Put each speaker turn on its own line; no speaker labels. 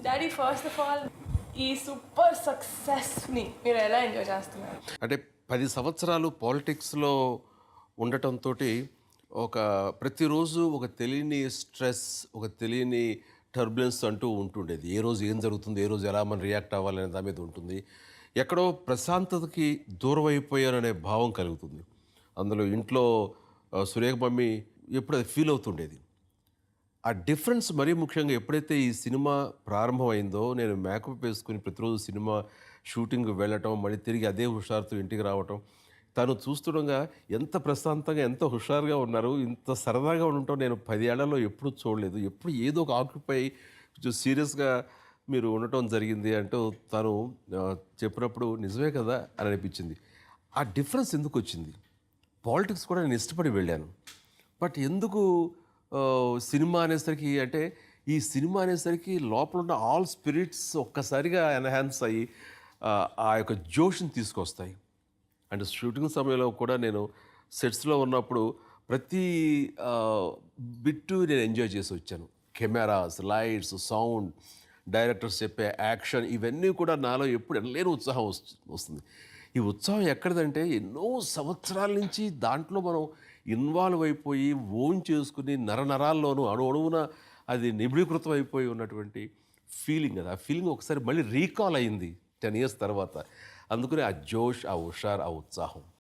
Daddy first of all ఈ super సక్సెస్ని మీరు ఎలా ఎంజాయ్ చేస్తున్నారు?
అంటే 10 సంవత్సరాలు పాలిటిక్స్‌లో ఉండటంతోటి ఒక ప్రతిరోజు ఒక తెలియని స్ట్రెస్, ఒక తెలియని టర్బులెన్స్ అంటూ ఉంటుండేది. ఏ రోజు ఏం జరుగుతుంది? ఏ రోజు ఎలా మనం రియాక్ట్ అవ్వాలనే దాని మీద ఉంటుంది. ఎక్కడో ప్రశాంతతకి దూరం అయిపోయాననే భావం కలుగుతుంది. అందులో ఇంట్లో సురేఖ మమ్మీ ఎప్పుడు అది ఫీల్ అవుతుండేది. ఆ డిఫరెన్స్ మరీ ముఖ్యంగా ఎప్పుడైతే ఈ సినిమా ప్రారంభమైందో, నేను మేకప్ వేసుకొని ప్రతిరోజు సినిమా షూటింగ్‌కి వెళ్ళటం, మళ్ళీ తిరిగి అదే హుషారుతో ఇంటికి రావటం. తను చూస్తుండగా ఎంత ప్రశాంతంగా, ఎంత హుషారుగా ఉన్నారు. ఇంత సరదాగా ఉండటం నేను 10 ఏళ్లలో ఎప్పుడూ చూడలేదు. ఎప్పుడు ఏదో ఒక ఆక్యుపై కొంచెం సీరియస్‌గా మీరు ఉండటం జరిగింది అంటూ తను చెప్పినప్పుడు నిజమే కదా! అని అనిపించింది. ఆ డిఫరెన్స్ ఎందుకొచ్చింది? పాలిటిక్స్ కూడా నేను ఇష్టపడి వెళ్ళాను. బట్ ఎందుకు సినిమా అనేసరికి అంటే ఈ సినిమా అనేసరికి లోపల ఉన్న ఆల్ స్పిరిట్స్ ఒక్కసారిగా ఎన్హాన్స్ అయ్యి ఆ యొక్క జోష్‌ని తీసుకొస్తాయి. అండ్ షూటింగ్ సమయంలో కూడా నేను సెట్స్‌లో ఉన్నప్పుడు ప్రతి బిట్టు నేను ఎంజాయ్ చేసి వచ్చాను. కెమెరాస్, లైట్స్, సౌండ్, డైరెక్టర్స్ చెప్పే యాక్షన్ ఇవన్నీ కూడా నాలో ఎప్పుడు ఎనలేని ఉత్సాహం వస్తుంది. ఈ ఉత్సాహం ఎక్కడిదంటే ఎన్నో సంవత్సరాల నుంచి దాంట్లో మనం ఇన్వాల్వ్ అయిపోయి ఓన్ చేసుకుని నరనరాల్లోనూ అణువున అది నిబిడీకృతం అయిపోయి ఉన్నటువంటి ఫీలింగ్ అది. ఆ ఫీలింగ్ ఒకసారి మళ్ళీ రీకాల్ అయింది 10 ఇయర్స్ తర్వాత. అందుకని ఆ జోష్, ఆ హుషారు, ఆ ఉత్సాహం.